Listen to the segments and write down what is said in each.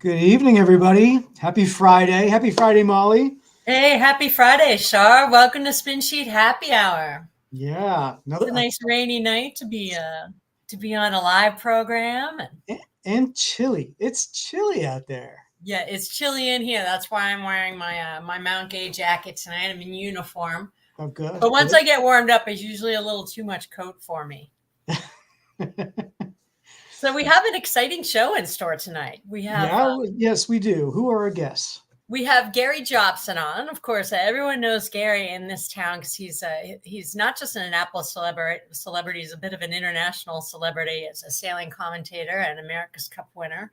Good evening, everybody. Happy Friday. Happy Friday, Molly. Hey, happy Friday, Shar. Welcome to SpinSheet Happy Hour. Yeah. It's a nice rainy night to be on a live program. And chilly. It's chilly out there. Yeah, it's chilly in here. That's why I'm wearing my Mount Gay jacket tonight. I'm in uniform. Oh, good. But once I get warmed up, it's usually a little too much coat for me. So we have an exciting show in store tonight. We have yes, we do. Who are our guests? We have Gary Jobson on. Of course, everyone knows Gary in this town because he's not just an Annapolis celebrity. He's a bit of an international celebrity as a sailing commentator and America's Cup winner.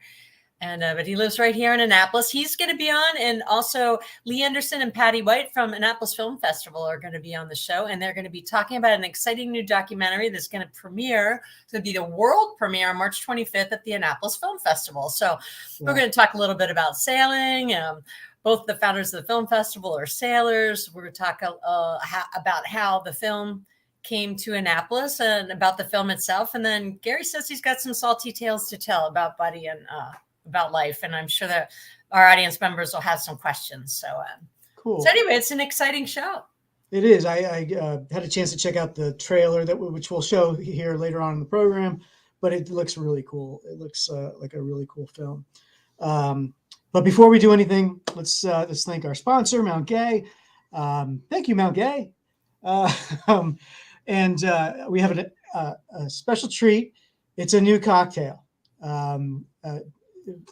But he lives right here in Annapolis. He's going to be on, and also Lee Anderson and Patty White from Annapolis Film Festival are going to be on the show, and they're going to be talking about an exciting new documentary that's going to premiere. It's going to be the world premiere on March 25th at the Annapolis Film Festival. So we're going to talk a little bit about sailing. Both the founders of the film festival are sailors. We're going to talk about how the film came to Annapolis and about the film itself. And then Gary says he's got some salty tales to tell about Buddy and about life, and I'm sure that our audience members will have some questions. So, cool. So anyway, it's an exciting show. It is. I had a chance to check out the trailer which we'll show here later on in the program, but it looks really cool. It looks like a really cool film. But before we do anything, let's thank our sponsor, Mount Gay. Thank you, Mount Gay. And we have a special treat. It's a new cocktail.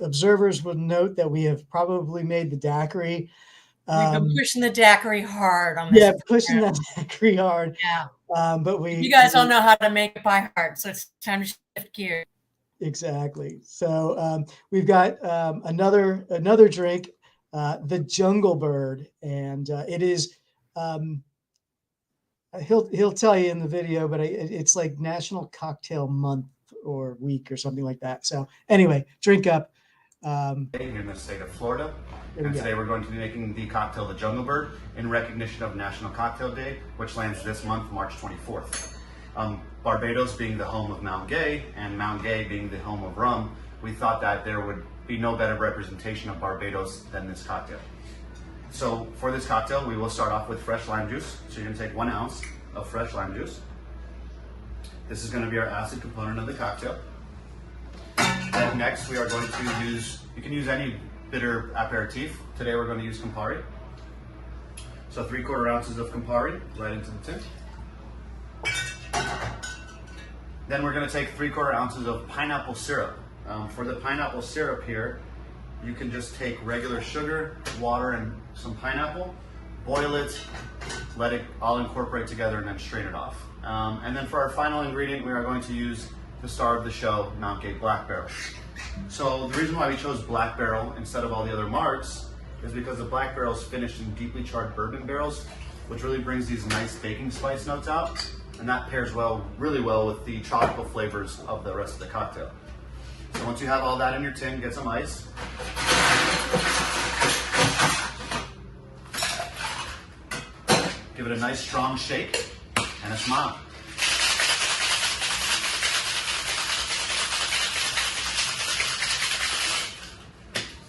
Observers will note that we have probably made the daiquiri. We've been pushing the daiquiri hard on this. Yeah, pushing that daiquiri hard. Yeah. But you guys don't know how to make it by heart, so it's time to shift gears. Exactly. So we've got another drink, the Jungle Bird, and it is. He'll tell you in the video, but it's like National Cocktail Month or week or something like that. So anyway, drink up. In the state of Florida, and today we're going to be making the cocktail the Jungle Bird in recognition of National Cocktail Day, which lands this month, March 24th. Barbados being the home of Mount Gay and Mount Gay being the home of rum, we thought that there would be no better representation of Barbados than this cocktail. So for this cocktail, we will start off with fresh lime juice. So you're going to take 1 ounce of fresh lime juice. This is going to be our acid component of the cocktail. And next we are going to use, you can use any bitter aperitif. Today we're going to use Campari. So 3/4 ounces of Campari right into the tin. Then we're going to take 3/4 ounces of pineapple syrup. For the pineapple syrup here, you can just take regular sugar, water, and some pineapple, boil it, let it all incorporate together, and then strain it off. And then for our final ingredient, we are going to use the star of the show, Mount Gay Black Barrel. So the reason why we chose Black Barrel instead of all the other marks is because the Black Barrel is finished in deeply charred bourbon barrels, which really brings these nice baking spice notes out, and that pairs really well with the tropical flavors of the rest of the cocktail. So once you have all that in your tin, get some ice. Give it a nice strong shake and a smile.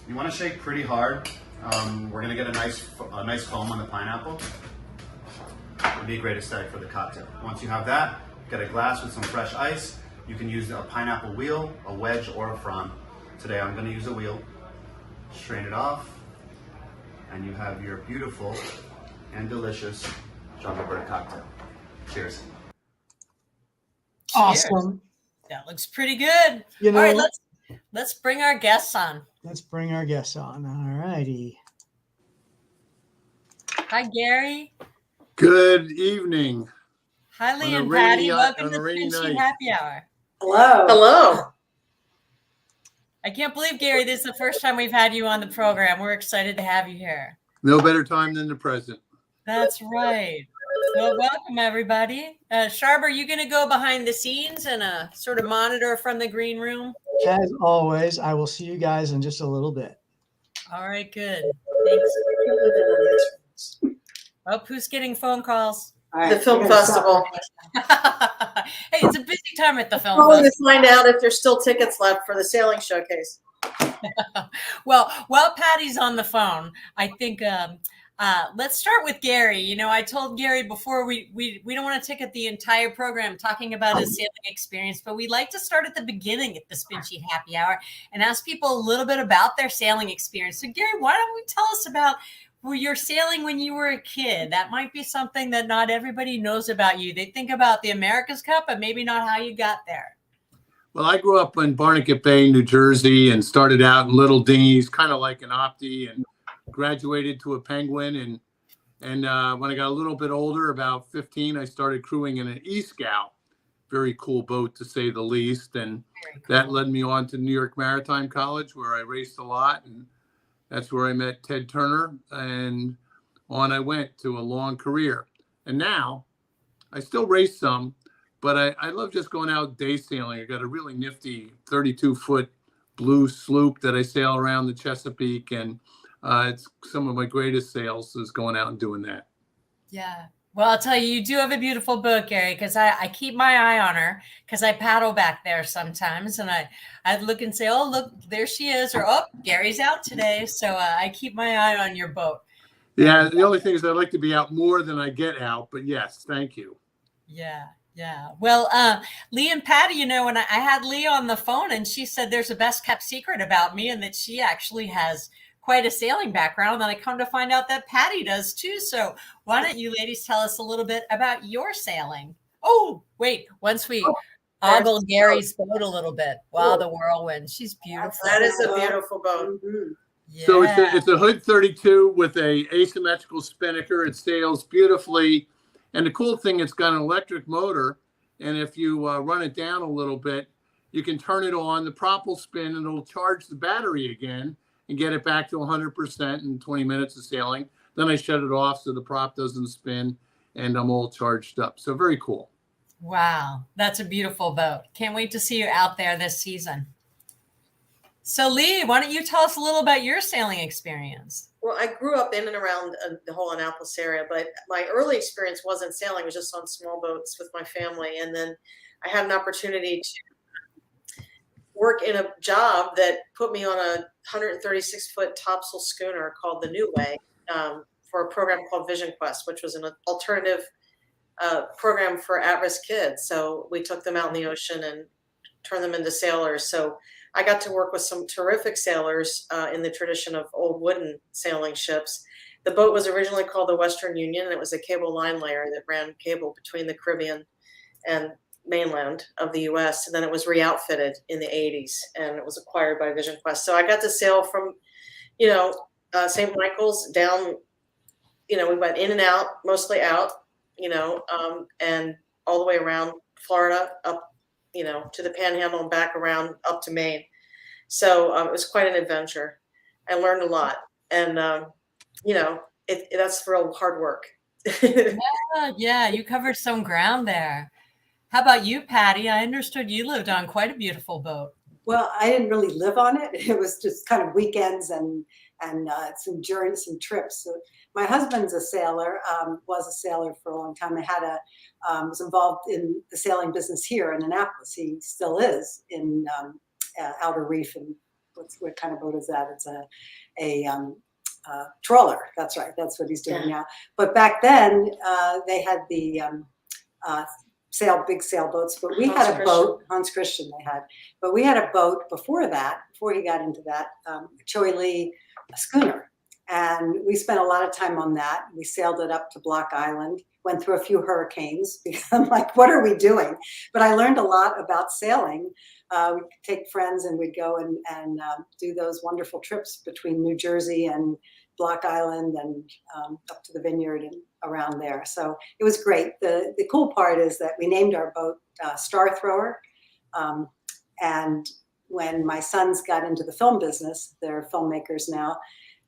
You want to shake pretty hard. We're going to get a nice foam on the pineapple. It'll be a great aesthetic for the cocktail. Once you have that, get a glass with some fresh ice. You can use a pineapple wheel, a wedge, or a frond. Today I'm going to use a wheel. Strain it off, and you have your beautiful and delicious Jungle Bird cocktail. Cheers. Awesome. That looks pretty good. All right, let's bring our guests on. Let's bring our guests on. All righty. Hi, Gary. Good evening. Hi, Lee and Patty. Welcome to SpinSheet Happy Hour. Hello. Hello. I can't believe, Gary, this is the first time we've had you on the program. We're excited to have you here. No better time than the present. That's right. Well, welcome, everybody. Sharp, are you going to go behind the scenes and sort of monitor from the green room? As always, I will see you guys in just a little bit. All right, good. Thanks. Oh, who's getting phone calls? Right, the film festival. Hey, it's a busy time at the film festival. festival. To find out if there's still tickets left for the sailing showcase. Well, while Patty's on the phone, I think let's start with Gary. You know, I told Gary before we don't want to take up the entire program talking about his sailing experience, but we like to start at the beginning at the SpinSheet Happy Hour and ask people a little bit about their sailing experience. So, Gary, why don't we tell us about your sailing when you were a kid? That might be something that not everybody knows about you. They think about the America's Cup, but maybe not how you got there. Well, I grew up in Barnegat Bay, New Jersey, and started out in little dinghies, kind of like an Opti, and graduated to a Penguin. And when I got a little bit older, about 15, I started crewing in an E-Scout. Very cool boat, to say the least. And that led me on to New York Maritime College, where I raced a lot. And that's where I met Ted Turner. And on I went to a long career. And now I still race some, but I love just going out day sailing. I got a really nifty 32-foot blue sloop that I sail around the Chesapeake, and it's some of my greatest sails is going out and doing that. Yeah. Well, I'll tell you, you do have a beautiful boat, Gary, because I keep my eye on her because I paddle back there sometimes, and I'd look and say, oh, look, there she is, or, oh, Gary's out today. So I keep my eye on your boat. Yeah, the only thing is I'd like to be out more than I get out, but yes, thank you. Yeah. Yeah. Well, Lee and Patty, you know, when I had Lee on the phone, and she said there's a best kept secret about me and that she actually has quite a sailing background. And I come to find out that Patty does too. So why don't you ladies tell us a little bit about your sailing? Oh, wait, once we ogle Gary's boat a little bit. Wow, the whirlwind. She's beautiful. That is a beautiful boat. Mm-hmm. Yeah. So it's a Hood 32 with a asymmetrical spinnaker. It sails beautifully. And the cool thing, it's got an electric motor. And if you run it down a little bit, you can turn it on. The prop will spin and it'll charge the battery again and get it back to 100% in 20 minutes of sailing. Then I shut it off so the prop doesn't spin and I'm all charged up. So very cool. Wow. That's a beautiful boat. Can't wait to see you out there this season. So Lee, why don't you tell us a little about your sailing experience? Well, I grew up in and around the whole Annapolis area, but my early experience wasn't sailing. It was just on small boats with my family. And then I had an opportunity to work in a job that put me on a 136-foot topsail schooner called the New Way for a program called Vision Quest, which was an alternative program for at-risk kids. So we took them out in the ocean and turned them into sailors. So I got to work with some terrific sailors in the tradition of old wooden sailing ships. The boat was originally called the Western Union, and it was a cable line layer that ran cable between the Caribbean and mainland of the U.S. And then it was re-outfitted in the 80s, and it was acquired by Vision Quest. So I got to sail from, St. Michael's down, we went in and out, mostly out, and all the way around Florida up, to the Panhandle and back around up to Maine. So it was quite an adventure. I learned a lot. And, that's real hard work. Yeah, you covered some ground there. How about you, Patty? I understood you lived on quite a beautiful boat. Well, I didn't really live on it. It was just kind of weekends and some journeys, some trips. So my husband's a sailor, was a sailor for a long time. Was involved in the sailing business here in Annapolis. He still is in Outer Reef. And what kind of boat is that? It's a trawler. That's right. That's what he's doing now. But back then, they had the big sailboats, but we had a boat, Hans Christian they had, but we had a boat before he got into that, Choi Lee schooner. And we spent a lot of time on that. We sailed it up to Block Island, went through a few hurricanes because I'm like, what are we doing? But I learned a lot about sailing. We'd take friends and we'd go and do those wonderful trips between New Jersey and Block Island and up to the Vineyard and around there. So it was great. The cool part is that we named our boat Star Thrower. And when my sons got into the film business, they're filmmakers now,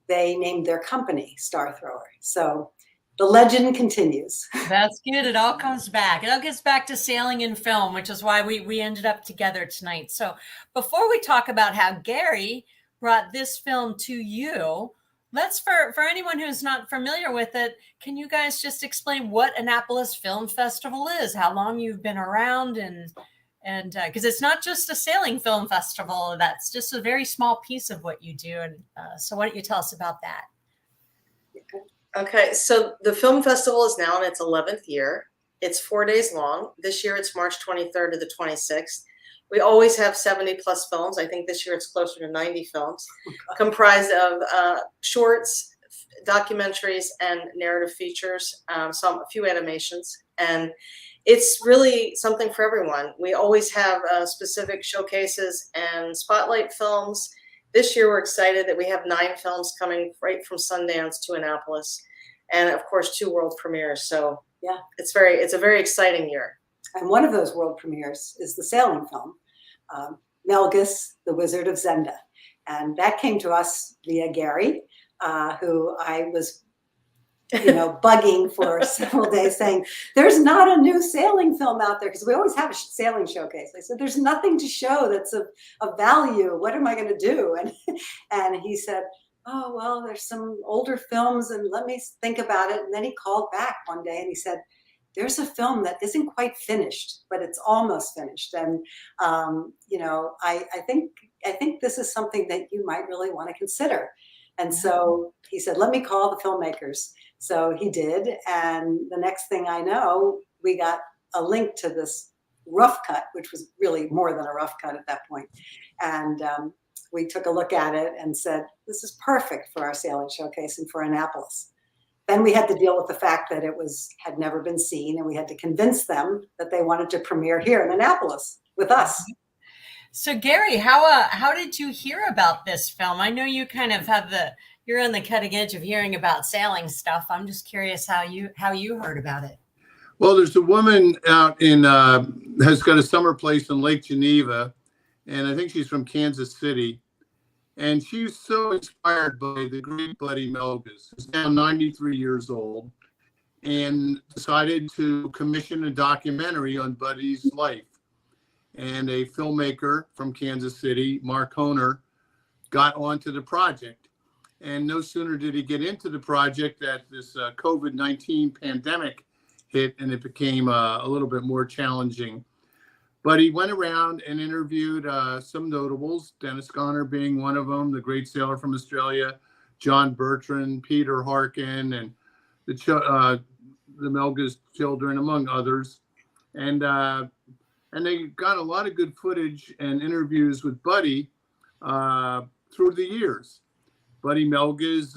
they named their company Star Thrower. So the legend continues. That's good. It all comes back. It all gets back to sailing and film, which is why we ended up together tonight. So before we talk about how Gary brought this film to you, let's, for anyone who's not familiar with it, can you guys just explain what Annapolis Film Festival is, how long you've been around, and And because it's not just a sailing film festival, that's just a very small piece of what you do. And so why don't you tell us about that? Okay, so the film festival is now in its 11th year. It's 4 days long. This year it's March 23rd to the 26th. We always have 70 plus films. I think this year it's closer to 90 films, comprised of shorts, documentaries, and narrative features, a few animations. And it's really something for everyone. We always have specific showcases and spotlight films. This year, we're excited that we have 9 films coming right from Sundance to Annapolis, and of course, 2 world premieres. So yeah, it's a very exciting year. And one of those world premieres is the sailing film, Melgus, the Wizard of Zenda. And that came to us via Gary, who I was bugging for several days saying, there's not a new sailing film out there, because we always have a sailing showcase. I said, there's nothing to show that's of value. What am I going to do? And he said, oh, well, there's some older films and let me think about it. And then he called back one day and he said, there's a film that isn't quite finished, but it's almost finished. And, I think this is something that you might really want to consider. And so he said, let me call the filmmakers. So he did. And the next thing I know, we got a link to this rough cut, which was really more than a rough cut at that point. And we took a look at it and said, this is perfect for our sailing showcase and for Annapolis. Then we had to deal with the fact that it had never been seen, and we had to convince them that they wanted to premiere here in Annapolis with us. So Gary, how did you hear about this film? I know you kind of you're on the cutting edge of hearing about sailing stuff. I'm just curious how you heard about it. Well, there's a woman out has got a summer place in Lake Geneva, and I think she's from Kansas City. And she's so inspired by the great Buddy Melgus, who's now 93 years old, and decided to commission a documentary on Buddy's life. And a filmmaker from Kansas City, Mark Honer, got onto the project. And no sooner did he get into the project that this COVID-19 pandemic hit, and it became a little bit more challenging. But he went around and interviewed some notables, Dennis Conner being one of them, the great sailor from Australia, John Bertrand, Peter Harkin, and the Melgus children, among others. And they got a lot of good footage and interviews with Buddy through the years. Buddy Melgus,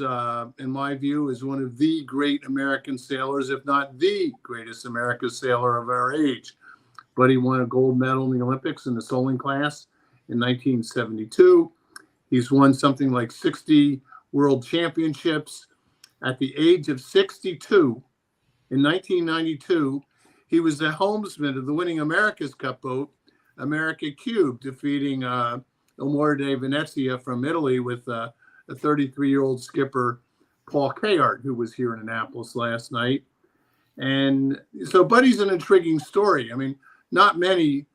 in my view, is one of the great American sailors, if not the greatest American sailor of our age. Buddy won a gold medal in the Olympics in the sailing class in 1972. He's won something like 60 world championships. At the age of 62, in 1992, he was the helmsman of the winning America's Cup boat, America Cube, defeating Amore de Venezia from Italy with a 33-year-old skipper, Paul Kayart, who was here in Annapolis last night. And so Buddy's an intriguing story. I mean, not many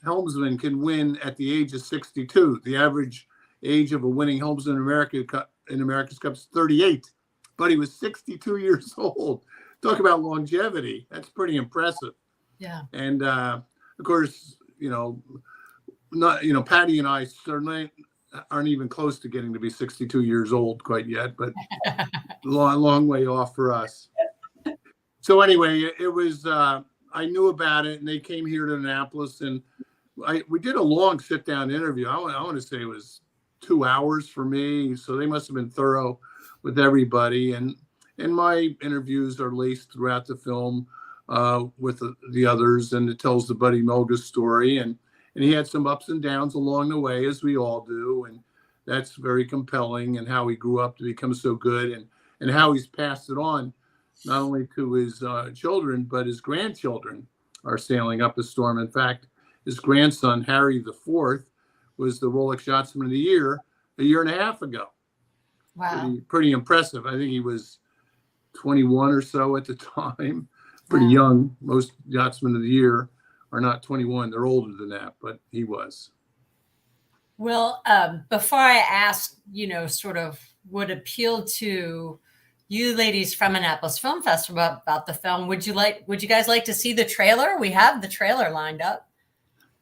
helmsmen can win at the age of 62. The average age of a winning helmsman in America's Cup is 38. Buddy was 62 years old. Talk about longevity. That's pretty impressive. Yeah. And of course, Patty and I certainly aren't even close to getting to be 62 years old quite yet, but long way off for us. So anyway, it was, I knew about it, and they came here to Annapolis, and we did a long sit-down interview. I want to say it was 2 hours for me, so they must have been thorough with everybody. And my interviews are laced throughout the film with the others, and it tells the Buddy Melgus story. And he had some ups and downs along the way, as we all do, and that's very compelling, and how he grew up to become so good, and how he's passed it on, not only to his children, but his grandchildren are sailing up a storm. In fact, his grandson, Harry IV, was the Rolex Yachtsman of the Year a year and a half ago. Wow. Pretty impressive. I think he was 21 or so at the time. Pretty young. Most Yachtsmen of the Year are not 21. They're older than that, but he was. Well, before I ask, sort of what appealed to you ladies from Annapolis Film Festival about the film, would you guys like to see the trailer? We have the trailer lined up.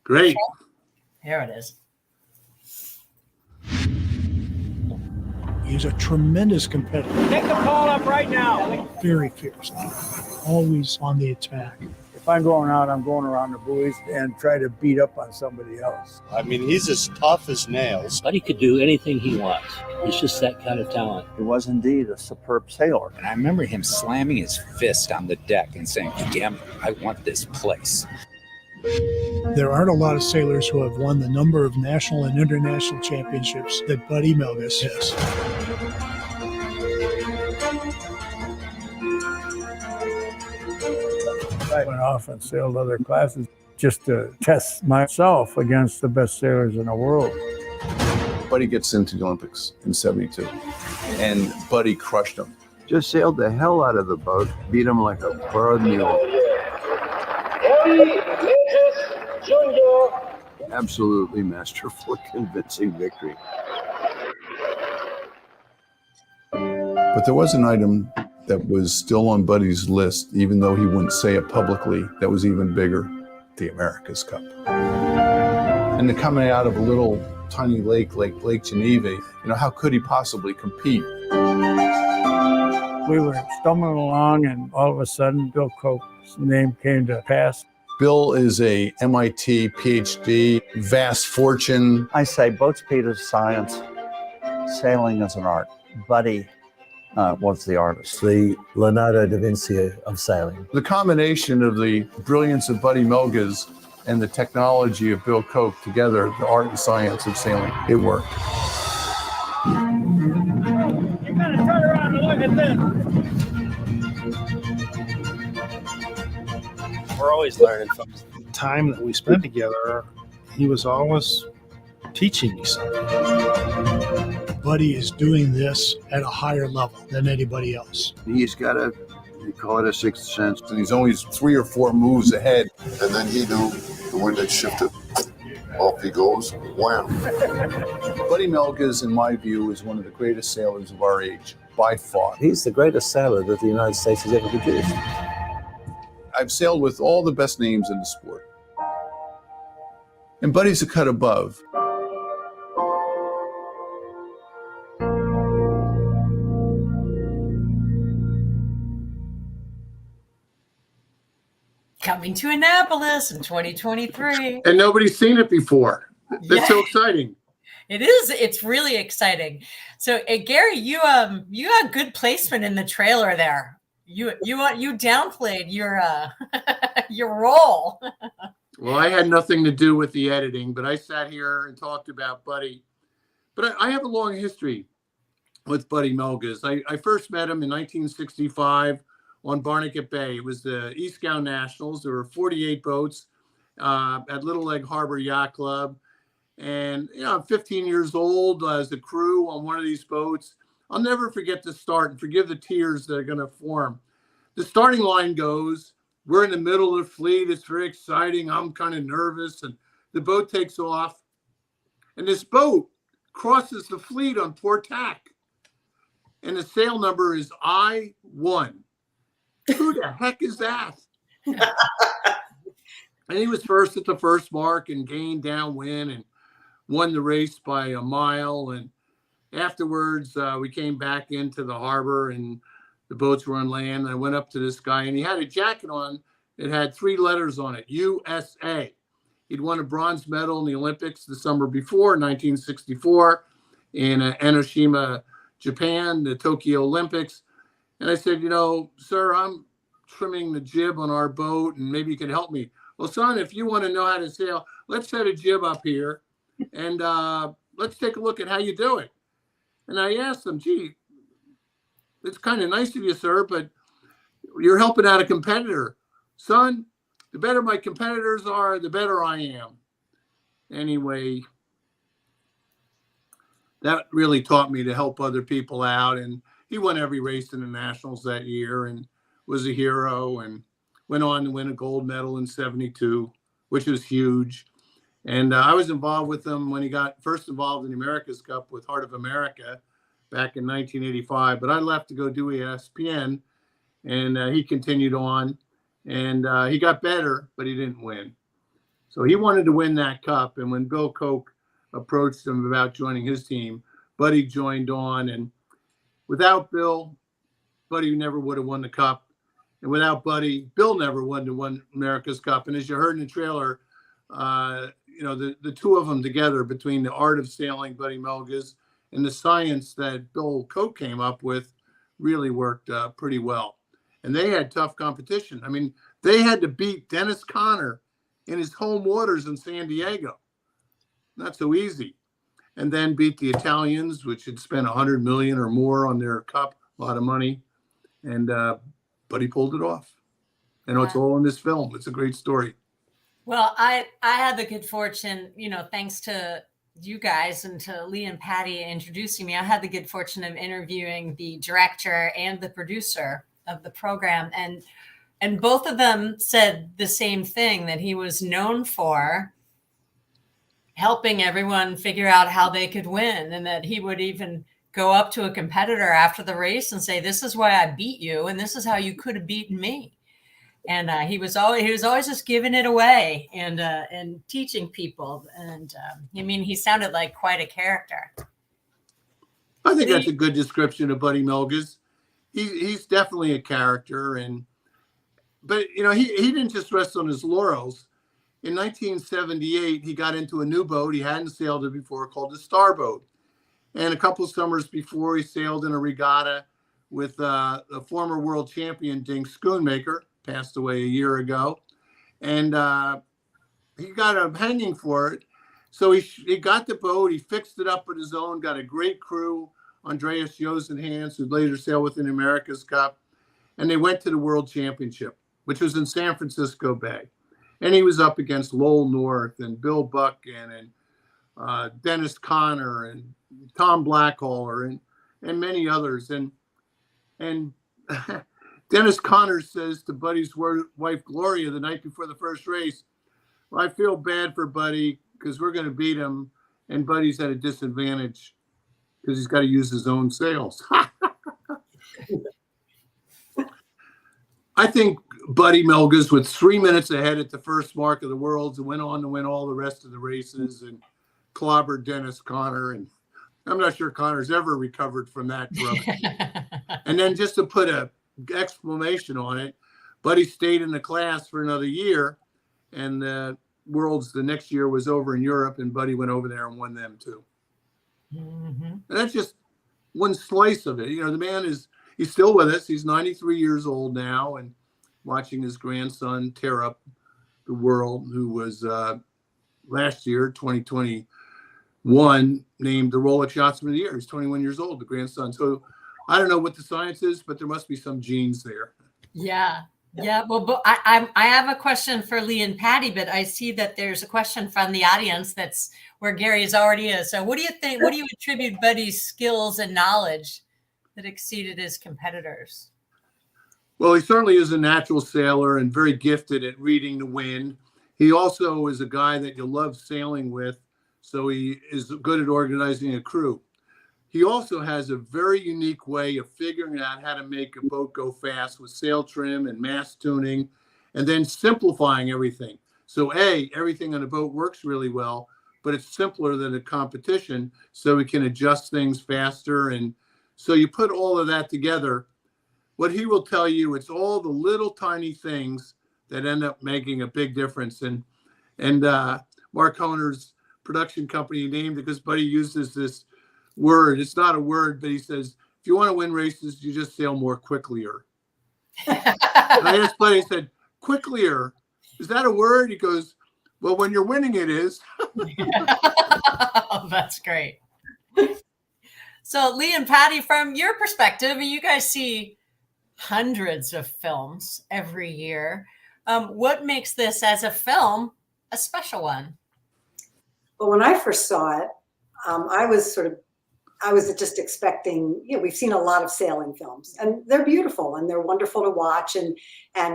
Great. Here it is. He's a tremendous competitor. Take the ball up right now. Very fierce. Always on the attack. If I'm going out, I'm going around the buoys and try to beat up on somebody else. I mean, he's as tough as nails. Buddy could do anything he wants. He's just that kind of talent. He was indeed a superb sailor. And I remember him slamming his fist on the deck and saying, damn it, I want this place. There aren't a lot of sailors who have won the number of national and international championships that Buddy Melgus has. I went off and sailed other classes just to test myself against the best sailors in the world. Buddy gets into the Olympics in '72, and Buddy crushed him. Just sailed the hell out of the boat, beat him like a borrowed mule. Absolutely masterful, convincing victory. But there was an item that was still on Buddy's list, even though he wouldn't say it publicly, that was even bigger, the America's Cup. And they're coming out of a little tiny lake, like Lake Geneva. How could he possibly compete? We were stumbling along, and all of a sudden, Bill Koch's name came to pass. Bill is a MIT PhD, vast fortune. I say boatspeed is science, sailing is an art. Buddy was the artist. The Leonardo da Vinci of sailing. The combination of the brilliance of Buddy Melgus and the technology of Bill Koch together, the art and science of sailing, it worked. You gotta turn around and look at this. We're always learning from the time that we spent together. He was always teaching me something. Buddy is doing this at a higher level than anybody else. He's got they call it a sixth sense. And he's always 3 or 4 moves ahead. And then he knew the wind had shifted. Off he goes, wham. Buddy Melgus, in my view, is one of the greatest sailors of our age, by far. He's the greatest sailor that the United States has ever produced. I've sailed with all the best names in the sport. And Buddy's a cut above. Coming to Annapolis in 2023. And nobody's seen it before. That's so exciting. It is. It's really exciting. So, Gary, you got good placement in the trailer there. You downplayed your your role. Well, I had nothing to do with the editing, but I sat here and talked about Buddy. But I have a long history with Buddy Melgus. I first met him in 1965 on Barnegat Bay. It was the East Scout Nationals. There were 48 boats at Little Egg Harbor Yacht Club. And, I'm 15 years old as a crew on one of these boats. I'll never forget the start, and forgive the tears that are going to form. The starting line goes, we're in the middle of the fleet. It's very exciting. I'm kind of nervous. And the boat takes off. And this boat crosses the fleet on port tack. And the sail number is I-1. Who the heck is that? And he was first at the first mark and gained downwind and won the race by a mile. And afterwards, we came back into the harbor and the boats were on land. I went up to this guy and he had a jacket on that had 3 letters on it, USA. He'd won a bronze medal in the Olympics the summer before, 1964, in Enoshima, Japan, the Tokyo Olympics. And I said, sir, I'm trimming the jib on our boat and maybe you can help me. Well, son, if you want to know how to sail, let's set a jib up here and let's take a look at how you do it. And I asked him, gee, it's kind of nice of you, sir, but you're helping out a competitor. Son, the better my competitors are, the better I am. Anyway, that really taught me to help other people out. And he won every race in the Nationals that year and was a hero and went on to win a gold medal in '72, which was huge. And I was involved with him when he got first involved in the America's Cup with Heart of America back in 1985. But I left to go do ESPN, and he continued on. And he got better, but he didn't win. So he wanted to win that cup. And when Bill Koch approached him about joining his team, Buddy joined on. And without Bill, Buddy never would have won the cup. And without Buddy, Bill never would have won America's Cup. And as you heard in the trailer, the two of them together, between the art of sailing, Buddy Melges, and the science that Bill Koch came up with, really worked pretty well. And they had tough competition. I mean, they had to beat Dennis Conner in his home waters in San Diego. Not so easy. And then beat the Italians, which had spent $100 million or more on their cup, a lot of money. And but he pulled it off. I know it's all in this film. It's a great story. Well, I had the good fortune, thanks to you guys and to Lee and Patty introducing me, I had the good fortune of interviewing the director and the producer of the program. And both of them said the same thing, that he was known for helping everyone figure out how they could win, and that he would even go up to a competitor after the race and say, this is why I beat you, and this is how you could have beaten me. And he was always just giving it away and teaching people. And he sounded like quite a character. I think that's a good description of Buddy Melges. He's definitely a character, but he didn't just rest on his laurels. In 1978, he got into a new boat he hadn't sailed it before, called the Starboat. And a couple of summers before, he sailed in a regatta with a former world champion, Dink Schoonmaker, passed away a year ago. And he got a hanging for it. So he got the boat, he fixed it up with his own, got a great crew, Andreas Josenhans, who later sailed with an America's Cup. And they went to the World Championship, which was in San Francisco Bay. And he was up against Lowell North and Bill Buchan and Dennis Conner and Tom Blackhauler and many others. And Dennis Conner says to Buddy's wife, Gloria, the night before the first race, well, I feel bad for Buddy because we're going to beat him. And Buddy's at a disadvantage because he's got to use his own sails. I think Buddy Melges was 3 minutes ahead at the first mark of the Worlds and went on to win all the rest of the races and clobbered Dennis Conner. And I'm not sure Conner's ever recovered from that drug. And then just to put an exclamation on it, Buddy stayed in the class for another year, and the Worlds the next year was over in Europe, and Buddy went over there and won them too. Mm-hmm. And that's just one slice of it. The man he's still with us. He's 93 years old now and watching his grandson tear up the world, who was last year, 2021, named the Rolex Yachtsman of the Year. He's 21 years old, the grandson. So I don't know what the science is, but there must be some genes there. Yeah. Yeah. Well, but I have a question for Lee and Patty, but I see that there's a question from the audience that's where Gary's already is. So what do you think? What do you attribute Buddy's skills and knowledge that exceeded his competitors? Well, he certainly is a natural sailor and very gifted at reading the wind. He also is a guy that you love sailing with, so he is good at organizing a crew. He also has a very unique way of figuring out how to make a boat go fast with sail trim and mast tuning, and then simplifying everything. So everything on the boat works really well, but it's simpler than the competition, so we can adjust things faster. And so you put all of that together. What he will tell you, it's all the little tiny things that end up making a big difference. And Mark Honer's production company named it because Buddy uses this word. It's not a word, but he says, if you want to win races, you just sail more quicklier. I asked Buddy, he said, quicklier, is that a word? He goes, well, when you're winning, it is. Oh, that's great. So Lee and Patty, from your perspective, you guys see hundreds of films every year. What makes this as a film a special one? Well, when I first saw it, I was sort of I was just expecting, we've seen a lot of sailing films and they're beautiful and they're wonderful to watch. And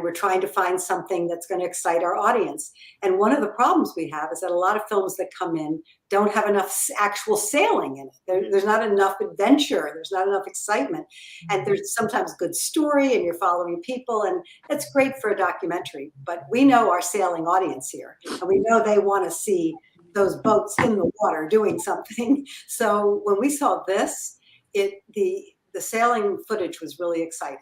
we're trying to find something that's going to excite our audience. And one of the problems we have is that a lot of films that come in don't have enough actual sailing in it. There's not enough adventure. There's not enough excitement. And there's sometimes good story and you're following people and it's great for a documentary. But we know our sailing audience here and we know they want to see those boats in the water doing something. So when we saw this, the sailing footage was really exciting.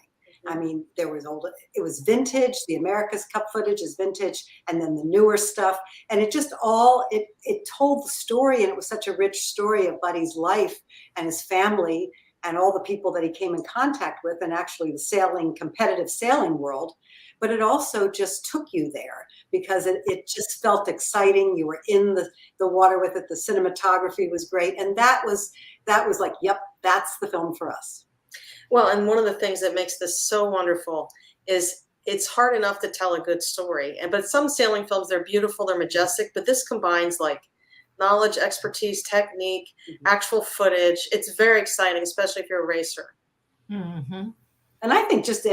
I mean, it was vintage. The America's Cup footage is vintage, and then the newer stuff. And it just it told the story, and it was such a rich story of Buddy's life and his family and all the people that he came in contact with, and actually the competitive sailing world. But it also just took you there because it just felt exciting. You were in the water with it. The cinematography was great. And that was like, yep, that's the film for us. Well, and one of the things that makes this so wonderful is it's hard enough to tell a good story. But some sailing films, they're beautiful, they're majestic, but this combines like knowledge, expertise, technique, actual footage. It's very exciting, especially if you're a racer. Mm-hmm. And I think just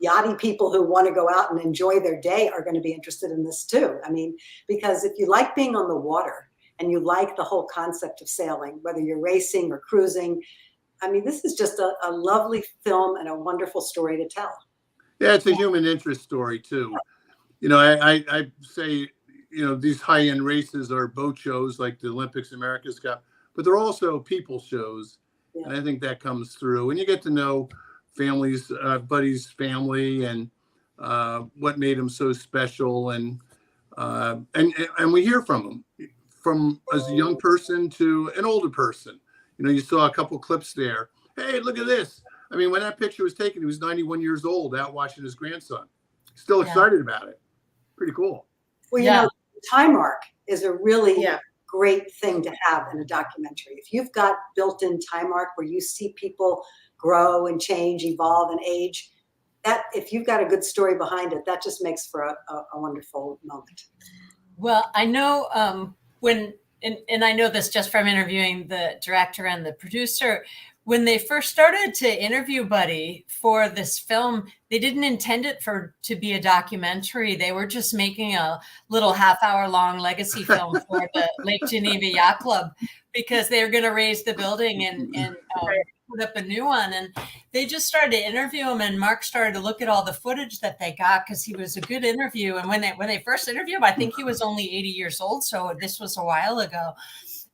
yachty people who want to go out and enjoy their day are going to be interested in this too. I mean, because if you like being on the water and you like the whole concept of sailing, whether you're racing or cruising, I mean, this is just a lovely film and a wonderful story to tell. Yeah, it's a human interest story too. You know, I say, you know, these high-end races are boat shows like the Olympics, America's Cup, but they're also people shows. Yeah. And I think that comes through. And you get to know families, Buddy's family, and what made him so special. And we hear from him, from as a young person to an older person. You know, you saw a couple clips there. Hey, look at this. I mean, when that picture was taken, he was 91 years old out watching his grandson. Still excited about it. Pretty cool. Well, you know, time arc is a really great thing to have in a documentary. If you've got built-in time arc where you see people grow and change, evolve and age, that if you've got a good story behind it, that just makes for a wonderful moment. Well, I know and I know this just from interviewing the director and the producer, when they first started to interview Buddy for this film, they didn't intend it to be a documentary. They were just making a little half-hour-long legacy film for the Lake Geneva Yacht Club because they were going to raise the building and put up a new one. And they just started to interview him, and Mark started to look at all the footage that they got because he was a good interview. And when they first interviewed him, I think he was only 80 years old, so this was a while ago.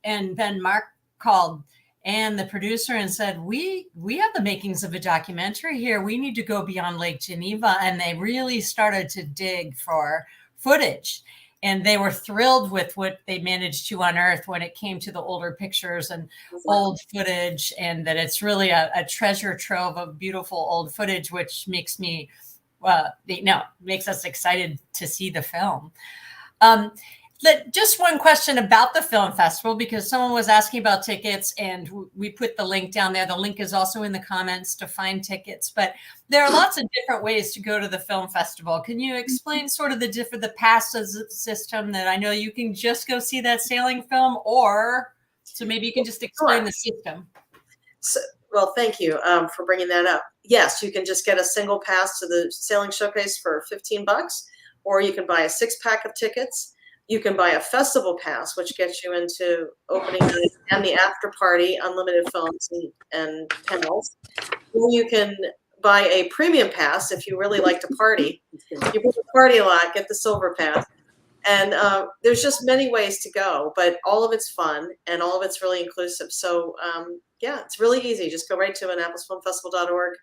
And then Mark called and the producer and said, we have the makings of a documentary here. We need to go beyond Lake Geneva. And they really started to dig for footage. And they were thrilled with what they managed to unearth when it came to the older pictures and old footage, and that it's really a treasure trove of beautiful old footage, which makes makes us excited to see the film. Just one question about the film festival, because someone was asking about tickets and we put the link down there. The link is also in the comments to find tickets, but there are lots of different ways to go to the film festival. Can you explain sort of the pass system that I know you can just go see that sailing film, or so maybe you can just explain the system. So, well, thank you for bringing that up. Yes, you can just get a single pass to the sailing showcase for $15, or you can buy a 6-pack of tickets. You can buy a festival pass, which gets you into opening night and the after party, unlimited films and panels. Or you can buy a premium pass if you really like to party. You want to party a lot, get the silver pass. And there's just many ways to go, but all of it's fun and all of it's really inclusive. So it's really easy. Just go right to AnnapolisFilmFestival.org.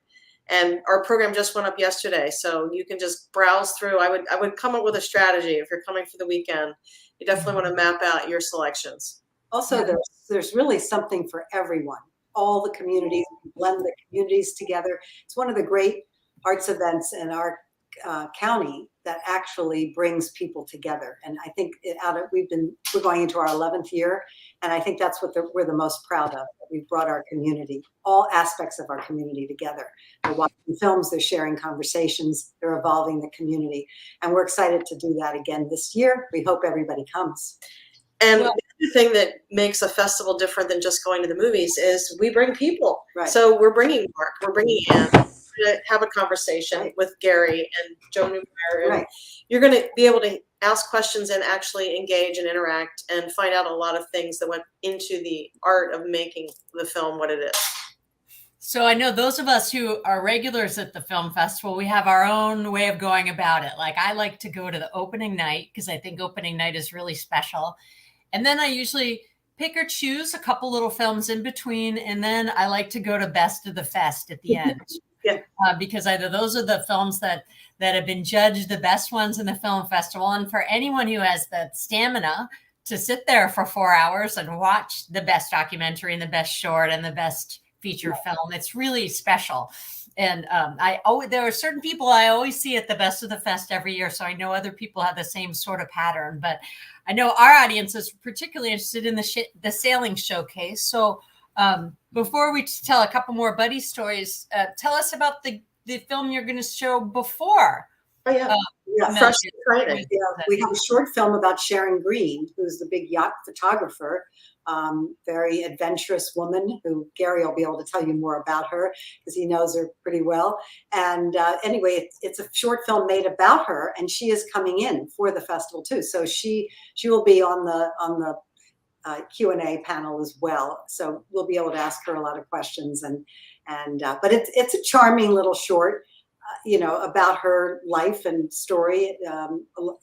And our program just went up yesterday, so you can just browse through. I would come up with a strategy if you're coming for the weekend. You definitely want to map out your selections. Also, there's really something for everyone. All the communities, blend the communities together. It's one of the great arts events in our county that actually brings people together. And I think we're going into our 11th year, and I think that's what we're the most proud of. We've brought our community, all aspects of our community together. They're watching films, they're sharing conversations, they're evolving the community. And we're excited to do that again this year. We hope everybody comes. And the other the thing that makes a festival different than just going to the movies is we bring people. Right. So we're bringing Mark, we're bringing Ann to have a conversation with Gary and Joe Newmeyer. And Right. you're going to be able to ask questions and actually engage and interact and find out a lot of things that went into the art of making the film what it is. So I know those of us who are regulars at the film festival, we have our own way of going about it. Like I like to go to the opening night because I think opening night is really special. And then I usually pick or choose a couple little films in between. And then I like to go to Best of the Fest at the end. Yeah. Because either those are the films that have been judged the best ones in the film festival. And for anyone who has the stamina to sit there for 4 hours and watch the best documentary and the best short and the best feature film, it's really special. And there are certain people I always see at the Best of the Fest every year. So I know other people have the same sort of pattern, but I know our audience is particularly interested in the sailing showcase. So before we tell a couple more buddy stories, tell us about the film you're going to show before. Oh, yeah. Fresh Friday. Yeah, we have a short film about Sharon Green, who's the big yacht photographer, very adventurous woman who Gary will be able to tell you more about her because he knows her pretty well. And anyway, it's a short film made about her, and she is coming in for the festival too. So she will be on the Q&A panel as well. So we'll be able to ask her a lot of questions. But it's a charming little short. About her life and story.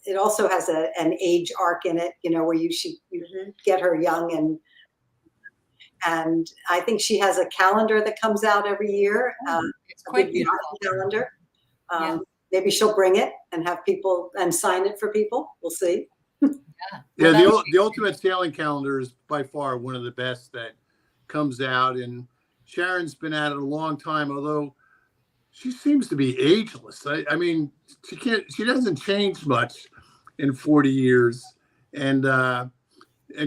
It also has an age arc in it, where you get her young and I think she has a calendar that comes out every year. It's quite beautiful calendar. Maybe she'll bring it and have people and sign it for people. We'll see. Yeah, the Ultimate Sailing Calendar is by far one of the best that comes out, and Sharon's been at it a long time, although she seems to be ageless. I mean, she doesn't change much in 40 years. And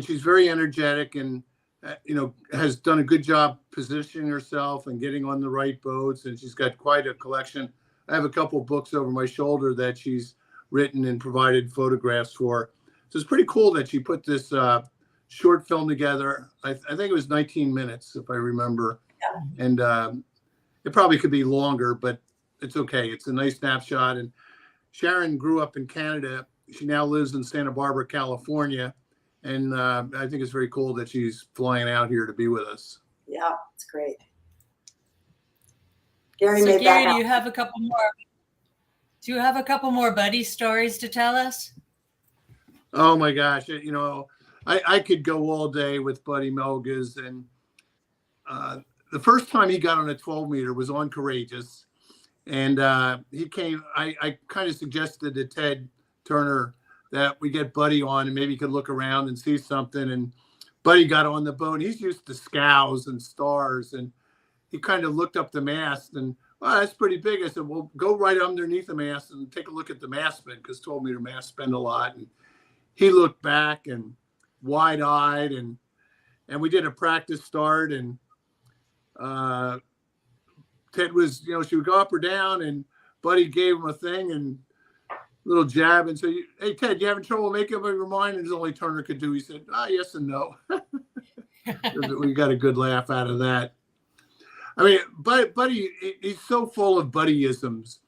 she's very energetic and, has done a good job positioning herself and getting on the right boats. And she's got quite a collection. I have a couple books over my shoulder that she's written and provided photographs for. So it's pretty cool that she put this short film together. I think it was 19 minutes, if I remember. Yeah. And, it probably could be longer, but it's okay. It's a nice snapshot. And Sharon grew up in Canada. She now lives in Santa Barbara, California. And I think it's very cool that she's flying out here to be with us. Yeah, it's great. Gary, do you have a couple more? Do you have a couple more buddy stories to tell us? Oh my gosh. I could go all day with Buddy Melges, and the first time he got on a 12 meter was on Courageous. And he came, I kind of suggested to Ted Turner that we get Buddy on and maybe he could look around and see something. And Buddy got on the boat. He's used to scows and stars. And he kind of looked up the mast and, oh, that's pretty big. I said, well, go right underneath the mast and take a look at the mast spin, because 12 meter masts spin a lot. And he looked back and wide eyed, and we did a practice start, and Ted was, she would go up or down, and Buddy gave him a thing and little jab and say, hey, Ted, you having trouble making up your mind? And it's only Turner could do. He said, yes and no. We got a good laugh out of that. I mean, Buddy, he's so full of Buddyisms.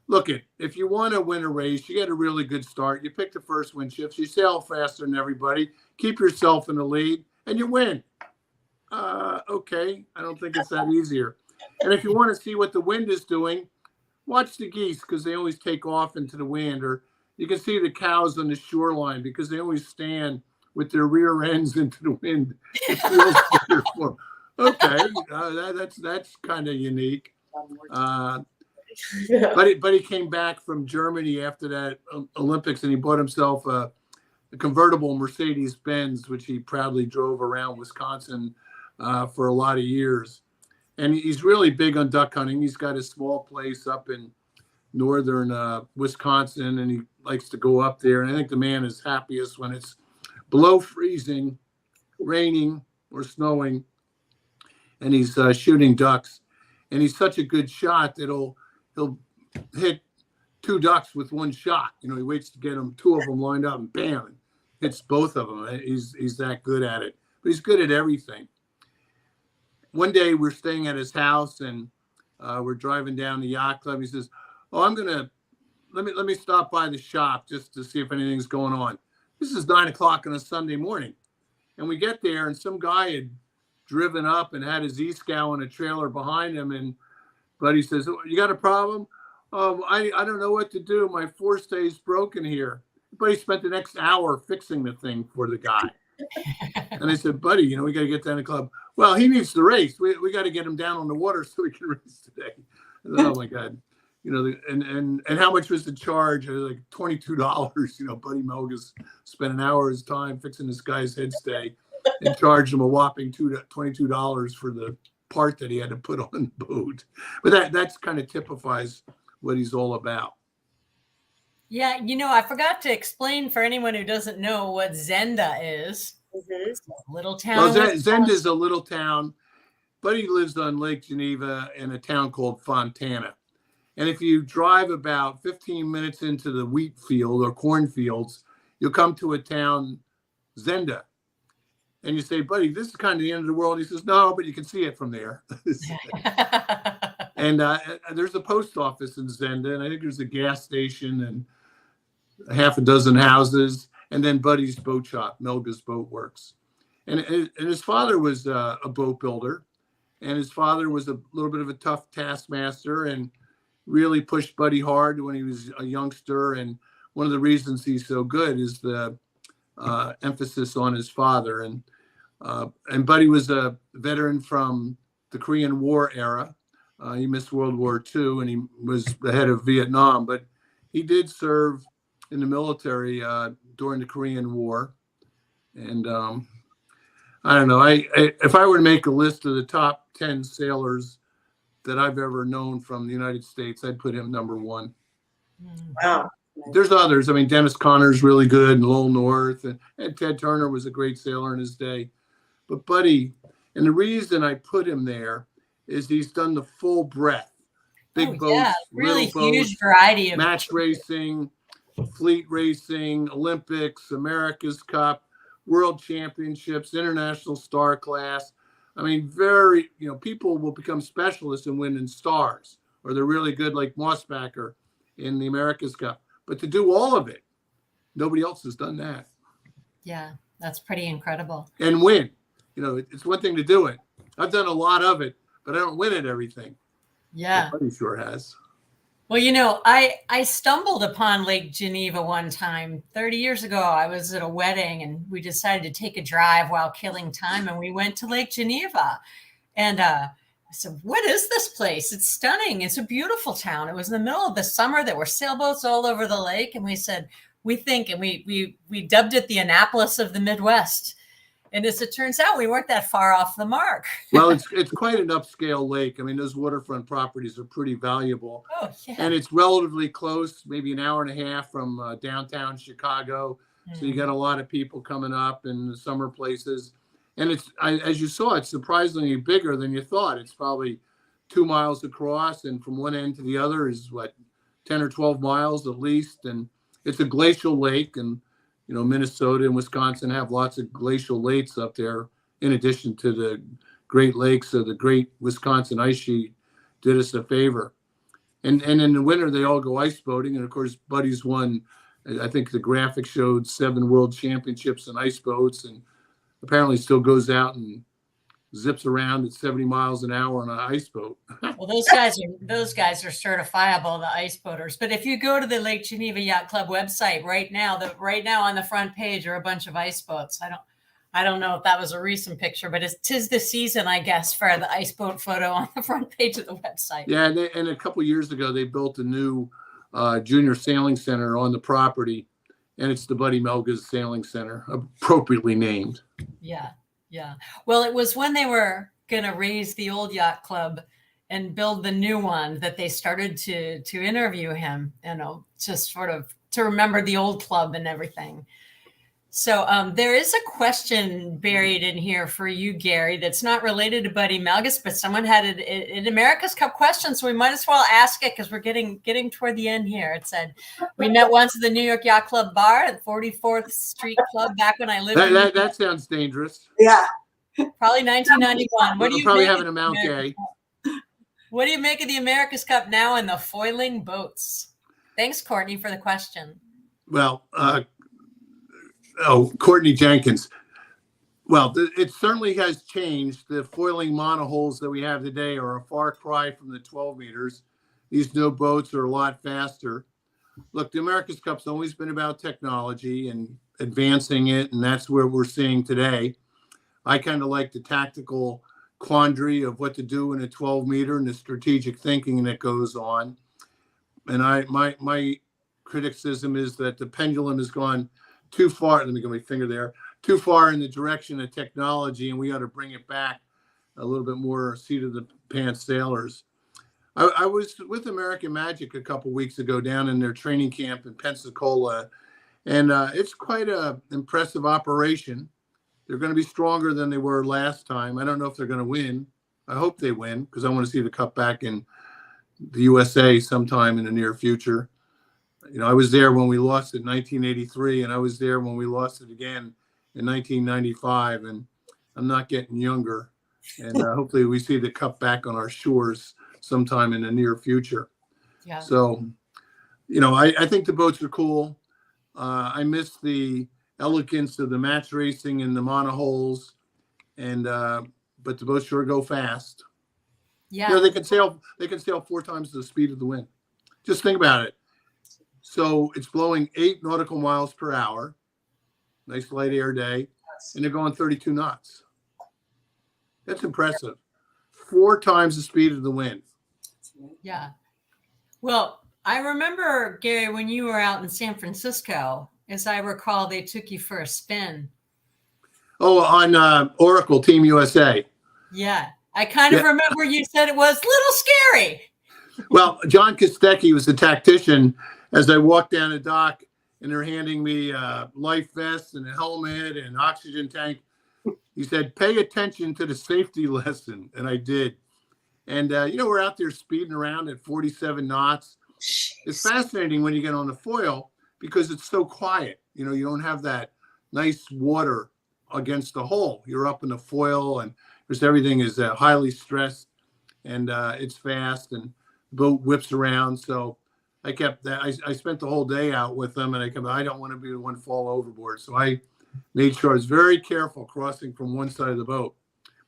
Look, if you want to win a race, you get a really good start. You pick the first wind shifts. You sail faster than everybody. Keep yourself in the lead, and you win. Okay, I don't think it's that easier. And if you want to see what the wind is doing, watch the geese, because they always take off into the wind. Or you can see the cows on the shoreline because they always stand with their rear ends into the wind. It feels better for them. Okay, that's kind of unique. But he came back from Germany after that Olympics, and he bought himself a convertible Mercedes-Benz, which he proudly drove around Wisconsin for a lot of years. And he's really big on duck hunting. He's got a small place up in northern Wisconsin, and he likes to go up there. And I think the man is happiest when it's below freezing, raining, or snowing, and he's shooting ducks. And he's such a good shot that he'll hit 2 ducks with 1 shot. He waits to get two of them lined up, and bam, fits both of them. He's that good at it, but he's good at everything. One day we're staying at his house and we're driving down the yacht club. He says, "Oh, let me stop by the shop just to see if anything's going on." This is 9 o'clock on a Sunday morning. And we get there and some guy had driven up and had his E-Scow in a trailer behind him. And Buddy says, "Oh, you got a problem?" I don't know what to do. My forestay's broken here." But he spent the next hour fixing the thing for the guy. And I said, "Buddy, we got to get down to the club." "Well, he needs to race. We got to get him down on the water so he can race today." I said, "Oh my God." And how much was the charge? It was like $22. Buddy Melgus spent an hour of his time fixing this guy's head stay and charged him a whopping $22 for the part that he had to put on the boat. But that's kind of typifies what he's all about. Yeah, I forgot to explain for anyone who doesn't know what Zenda is. It's a little town. Well, Zenda is a little town. Buddy lives on Lake Geneva in a town called Fontana. And if you drive about 15 minutes into the wheat field or cornfields, you'll come to a town, Zenda. And you say, "Buddy, this is kind of the end of the world." He says, "No, but you can see it from there." And there's a post office in Zenda, and I think there's a gas station and a half a dozen houses, and then Buddy's boat shop, Melga's Boat Works. And his father was a boat builder, and his father was a little bit of a tough taskmaster and really pushed Buddy hard when he was a youngster. And one of the reasons he's so good is the emphasis on his father. And Buddy was a veteran from the Korean War era. He missed World War II and he was the head of Vietnam, but he did serve in the military during the Korean War. And I don't know, if I were to make a list of the top 10 sailors that I've ever known from the United States, I'd put him number one. Wow. There's others. I mean, Dennis Connor's really good, and Lowell North, and Ted Turner was a great sailor in his day. But Buddy, and the reason I put him there is he's done the full breadth. Big boats, really little huge boats, variety of match racing, fleet racing, Olympics, America's Cup, World Championships, International Star Class. I mean, people will become specialists in winning stars, or they're really good like Mossbacher in the America's Cup. But to do all of it, nobody else has done that. Yeah, that's pretty incredible. And win. It's one thing to do it. I've done a lot of it, but I don't win at everything. Yeah. Buddy sure has. Well, I stumbled upon Lake Geneva one time 30 years ago. I was at a wedding and we decided to take a drive while killing time. And we went to Lake Geneva. And I said, "What is this place? It's stunning. It's a beautiful town." It was in the middle of the summer. There were sailboats all over the lake. And we said, we dubbed it the Annapolis of the Midwest. And as it turns out, we weren't that far off the mark. Well, it's quite an upscale lake. I mean, those waterfront properties are pretty valuable. Oh, yeah. And it's relatively close, maybe an hour and a half from downtown Chicago. So you got a lot of people coming up in the summer places. And as you saw, it's surprisingly bigger than you thought. It's probably 2 miles across, and from one end to the other is 10 or 12 miles at least. And it's a glacial lake, and Minnesota and Wisconsin have lots of glacial lakes up there, in addition to the Great Lakes. So the Great Wisconsin Ice Sheet did us a favor. And in the winter, they all go ice boating. And of course, Buddy's won, I think the graphic showed 7 world championships in ice boats, and apparently still goes out and zips around at 70 miles an hour on an ice boat. Well, those guys are certifiable, the ice boaters. But if you go to the Lake Geneva Yacht Club website right now on the front page are a bunch of ice boats. I don't know if that was a recent picture, but tis the season, I guess, for the ice boat photo on the front page of the website. Yeah, and a couple of years ago, they built a new junior sailing center on the property, and it's the Buddy Melga's Sailing Center, appropriately named. Yeah. Yeah. Well, it was when they were going to raise the old yacht club and build the new one that they started to interview him, just sort of to remember the old club and everything. So there is a question buried in here for you, Gary, that's not related to Buddy Melgus, but someone had it in America's Cup question, so we might as well ask it because we're getting toward the end here. It said, we met once at the New York Yacht Club bar at 44th Street Club back when I lived in that sounds dangerous. Yeah. Probably 1991. What do you probably make having of a Mount America's Gay. Cup? What do you make of the America's Cup now and the foiling boats? Thanks, Courtney, for the question. Well, Courtney Jenkins. Well, it certainly has changed. The foiling monohulls that we have today are a far cry from the 12 meters. These new boats are a lot faster. Look, the America's Cup's always been about technology and advancing it, and that's where we're seeing today. I kind of like the tactical quandary of what to do in a 12 meter and the strategic thinking that goes on. And my criticism is that the pendulum has gone too far. Let me get my finger there. Too far in the direction of technology, and we ought to bring it back a little bit more seat of the pants sailors. I was with American Magic a couple weeks ago down in their training camp in Pensacola, and it's quite an impressive operation. They're going to be stronger than they were last time. I don't know if they're going to win. I hope they win because I want to see the cup back in the USA sometime in the near future. You know, I was there when we lost it in 1983, and I was there when we lost it again in 1995, and I'm not getting younger. And hopefully we see the cup back on our shores sometime in the near future. Yeah. So, you know, I think the boats are cool. I miss the elegance of the match racing and the monohulls, and but the boats sure go fast. Yeah. You know, they can sail 4 times the speed of the wind. Just think about it. So it's blowing 8 nautical miles per hour, nice light air day, and they're going 32 knots. That's impressive. 4 times the speed of the wind. Yeah. Well, I remember, Gary, when you were out in San Francisco, as I recall, they took you for a spin. Oh, on Oracle Team USA. Yeah. I kind of remember you said it was a little scary. Well, John Kostecki was the tactician as I walked down the dock, and they're handing me life vests and a helmet and oxygen tank. He said, pay attention to the safety lesson. And I did. And, you know, we're out there speeding around at 47 knots. It's fascinating when you get on the foil because it's so quiet. You know, you don't have that nice water against the hull. You're up in the foil, and because everything is highly stressed, and it's fast, and the boat whips around. So I kept that. I spent the whole day out with them, and I don't want to be the one to fall overboard. So I made sure I was very careful crossing from one side of the boat.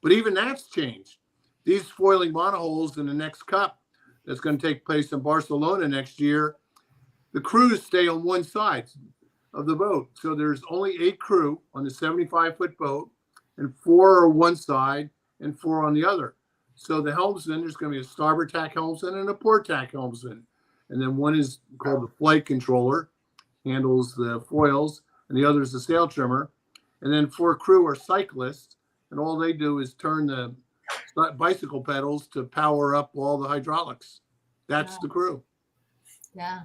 But even that's changed. These foiling monohulls in the next cup that's going to take place in Barcelona next year, the crews stay on one side of the boat. So there's only 8 crew on the 75-foot boat, and 4 are one side and 4 on the other. So the helmsman, there's going to be a starboard tack helmsman and a port tack helmsman. And then one is called the flight controller, handles the foils, and the other is the sail trimmer. And then 4 crew are cyclists, and all they do is turn the bicycle pedals to power up all the hydraulics. That's the crew. Yeah.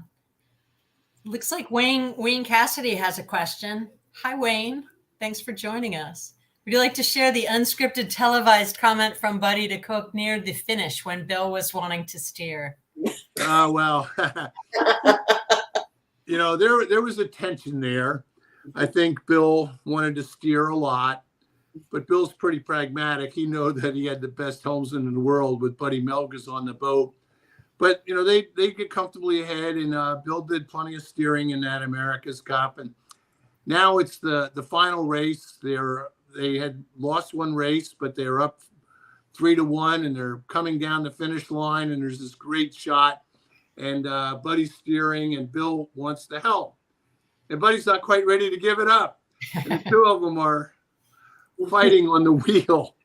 Looks like Wayne Cassidy has a question. Hi, Wayne. Thanks for joining us. Would you like to share the unscripted televised comment from Buddy to Cook near the finish when Bill was wanting to steer? Well, you know, there was a tension there. I think Bill wanted to steer a lot, but Bill's pretty pragmatic. He knew that he had the best helmsman in the world with Buddy Melgus on the boat. But, you know, they get comfortably ahead, and Bill did plenty of steering in that America's Cup. And now it's the final race. They had lost one race, but they're up 3-1, and they're coming down the finish line, and there's this great shot. And Buddy's steering, and Bill wants the helm. And Buddy's not quite ready to give it up. And the 2 of them are fighting on the wheel.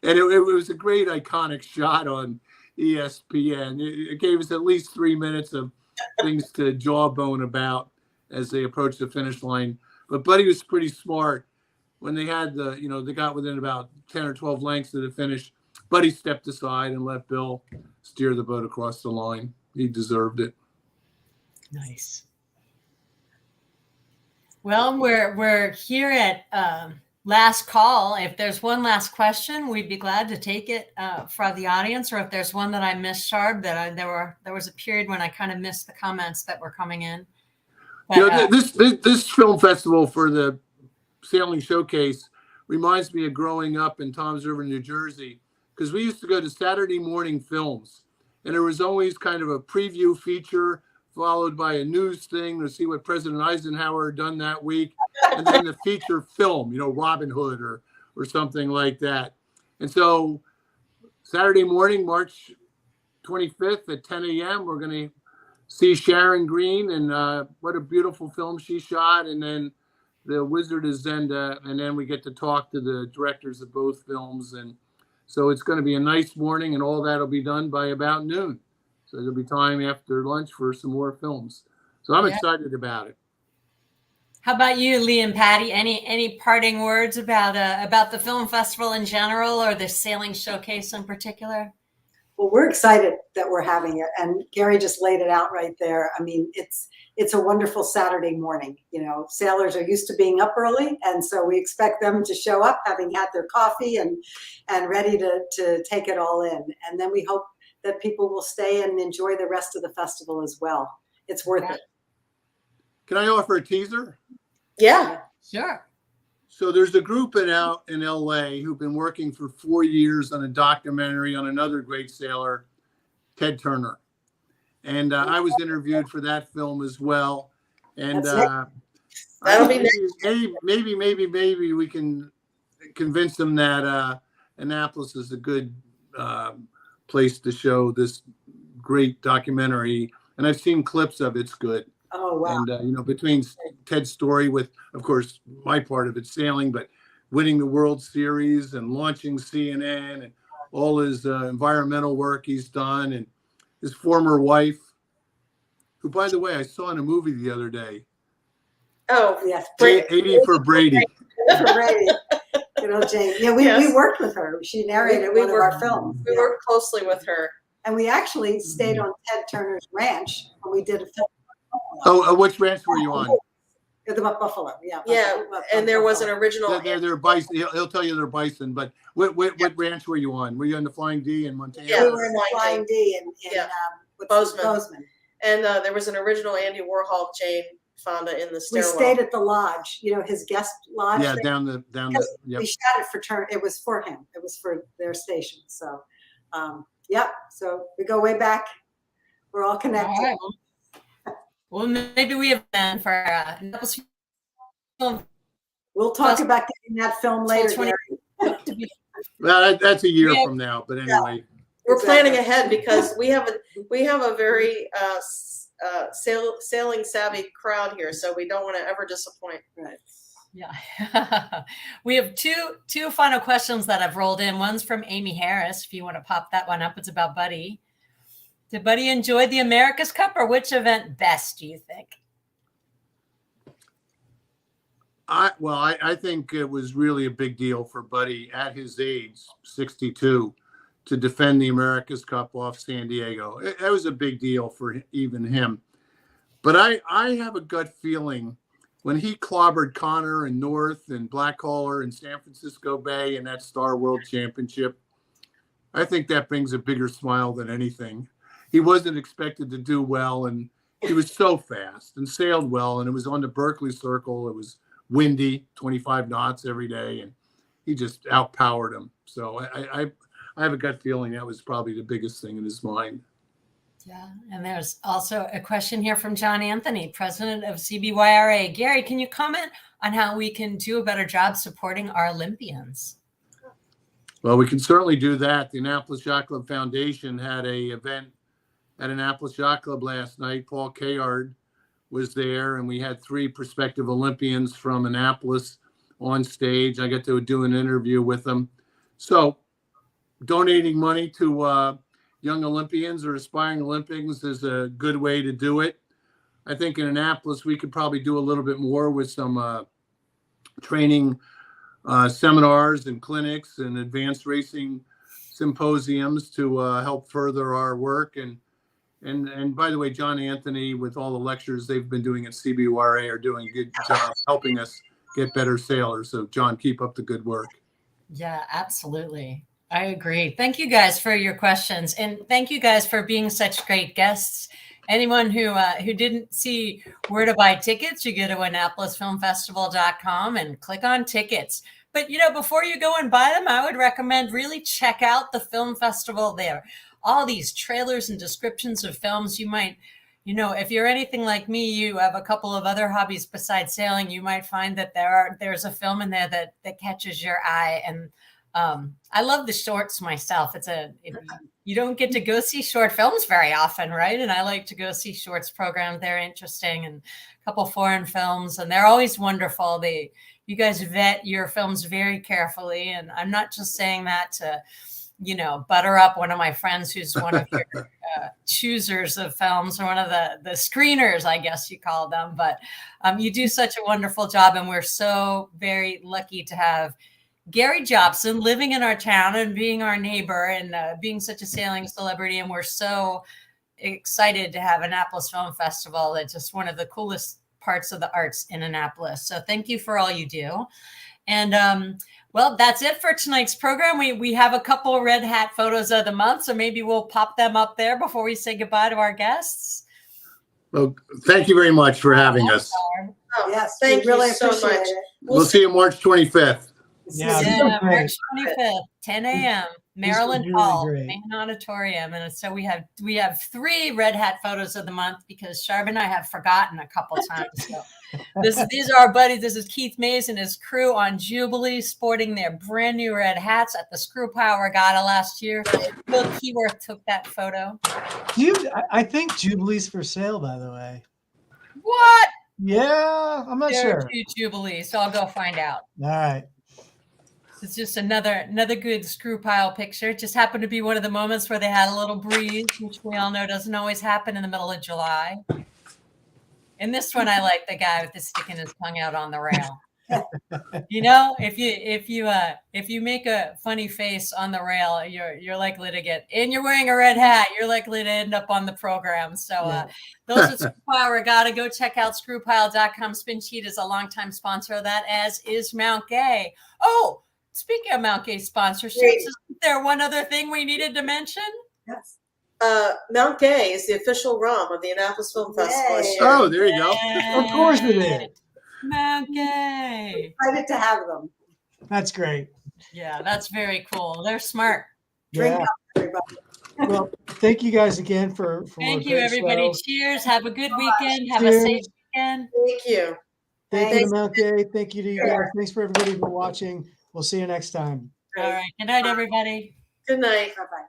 And it was a great iconic shot on ESPN. It gave us at least 3 minutes of things to jawbone about as they approached the finish line. But Buddy was pretty smart. When they had they got within about 10 or 12 lengths of the finish, Buddy stepped aside and let Bill steer the boat across the line. He deserved it. Nice. Well, we're here at last call. If there's one last question, we'd be glad to take it for the audience. Or if there's one that I missed, Sharb, that there was a period when I kind of missed the comments that were coming in. But, this film festival for the Sailing Showcase reminds me of growing up in Toms River, New Jersey, because we used to go to Saturday morning films, and there was always kind of a preview feature followed by a news thing to see what President Eisenhower had done that week, and then the feature film, Robin Hood or something like that. And so Saturday morning, March 25th at 10 a.m., we're going to see Sharon Green, and what a beautiful film she shot. And then The Wizard of Zenda, and then we get to talk to the directors of both films. And so it's going to be a nice morning, and all that will be done by about noon. So there'll be time after lunch for some more films. So I'm excited about it. How about you, Lee and Patty? Any parting words about the film festival in general, or the Sailing Showcase in particular? Well, we're excited that we're having it, and Gary just laid it out right there. I mean, it's a wonderful Saturday morning. Sailors are used to being up early, and so we expect them to show up having had their coffee and ready to take it all in. And then we hope that people will stay and enjoy the rest of the festival as well. It's worth it. Can I offer a teaser? Yeah, sure. So there's a group out in LA who've been working for 4 years on a documentary on another great sailor, Ted Turner. And I was interviewed for that film as well. And that'll be maybe we can convince them that Annapolis is a good place to show this great documentary. And I've seen clips of it. It's good. Oh, wow. And, between Ted's story with, of course, my part of it, sailing, but winning the World Series and launching CNN and all his environmental work he's done, and his former wife, who, by the way, I saw in a movie the other day. Oh, yes. 80 for Brady. For Brady. Jane. Yeah, we worked with her. She narrated one of our films. We worked closely with her. And we actually stayed on Ted Turner's ranch when we did a film. Oh, which ranch were you on? The Buffalo, yeah. Yeah, and there was an original. They're bison. He'll tell you they're bison. But what ranch were you on? Were you on the Flying D in Montana? Yeah, we were in the Flying D in Bozeman. And there was an original Andy Warhol Jane Fonda in the stairwell. We stayed at the lodge, his guest lodge. Yeah, down the. Yep. We shot it for turn. It was for him. It was for their station. So, So we go way back. We're all connected. All right. Well, maybe we have been for We'll talk about getting that film later. Well, that's a year from now, but anyway. We're planning ahead because we have a very sailing savvy crowd here, so we don't want to ever disappoint. Right. Yeah. We have two final questions that have rolled in. One's from Amy Harris. If you want to pop that one up, it's about Buddy. Did Buddy enjoy the America's Cup, or which event best, do you think? I think it was really a big deal for Buddy at his age, 62, to defend the America's Cup off San Diego. It was a big deal for even him. But I have a gut feeling when he clobbered Connor and North and Blackhauler and San Francisco Bay in that Star World Championship, I think that brings a bigger smile than anything. He wasn't expected to do well, and he was so fast and sailed well, and it was on the Berkeley Circle. It was windy, 25 knots every day, and he just outpowered him. So I have a gut feeling that was probably the biggest thing in his mind. Yeah, and there's also a question here from John Anthony, president of CBYRA. Gary, can you comment on how we can do a better job supporting our Olympians? Well, we can certainly do that. The Annapolis Yacht Club Foundation had an event at Annapolis Yacht Club last night. Paul Kayard was there, and we had 3 prospective Olympians from Annapolis on stage. I got to do an interview with them. So donating money to young Olympians or aspiring Olympians is a good way to do it. I think in Annapolis, we could probably do a little bit more with some training seminars and clinics and advanced racing symposiums to help further our work. And And by the way, John Anthony, with all the lectures they've been doing at CBURA, are doing a good job helping us get better sailors. So John, keep up the good work. Yeah, absolutely. I agree. Thank you guys for your questions, and thank you guys for being such great guests. Anyone who didn't see where to buy tickets, you go to AnnapolisFilmFestival.com and click on tickets. But, before you go and buy them, I would recommend really check out the film festival there. All these trailers and descriptions of films you might, if you're anything like me, you have a couple of other hobbies besides sailing, you might find that there's a film in there that catches your eye. And I love the shorts myself. You don't get to go see short films very often, right? And I like to go see shorts programs. They're interesting, and a couple foreign films, and they're always wonderful. You guys vet your films very carefully. And I'm not just saying that to, butter up one of my friends who's one of your choosers of films, or one of the screeners, I guess you call them. But you do such a wonderful job, and we're so very lucky to have Gary Jobson living in our town and being our neighbor, and being such a sailing celebrity. And we're so excited to have Annapolis Film Festival. It's just one of the coolest parts of the arts in Annapolis. So thank you for all you do. And well, that's it for tonight's program. We have a couple red hat photos of the month, so maybe we'll pop them up there before we say goodbye to our guests. Well, thank you very much for having us. Yes, thank you really so appreciate much. it. We'll see you March 25th. Yeah, March 25th, 10 a.m. Maryland really Hall, great. main auditorium. And so we have 3 red hat photos of the month, because Sharb and I have forgotten a couple times. So these are our buddies. This is Keith Mays and his crew on Jubilee, sporting their brand new red hats at the Screw Power Regatta last year. Bill Keyworth took that photo. I think Jubilee's for sale, by the way. What? Yeah, I'm not There are sure. 2 Jubilees, so I'll go find out. All right. It's just another good screw pile picture. It just happened to be one of the moments where they had a little breeze, which we all know doesn't always happen in the middle of July. In this one, I like the guy with the sticking his tongue out on the rail. If you make a funny face on the rail, you're likely to get, and you're wearing a red hat, you're likely to end up on the program. So those are Screw Pile Regatta. Go check out screwpile.com. SpinSheet is a longtime sponsor of that, as is Mount Gay. Oh, speaking of Mount Gay sponsorships, is there one other thing we needed to mention? Yes. Mount Gay is the official rum of the Annapolis Film Festival this year. Oh, there you go. Of course it is. Mount Gay. Excited to have them. That's great. Yeah, that's very cool. They're smart. Drink Yeah. up, everybody. Well, thank you guys again for Thank a you, great everybody. show. Cheers. Have a good weekend. Have Cheers. a safe weekend. Thank you. Thank you to Mount Gay. Thank you to you guys. Thanks for everybody for watching. We'll see you next time. All right. Good night, everybody. Good night. Bye-bye.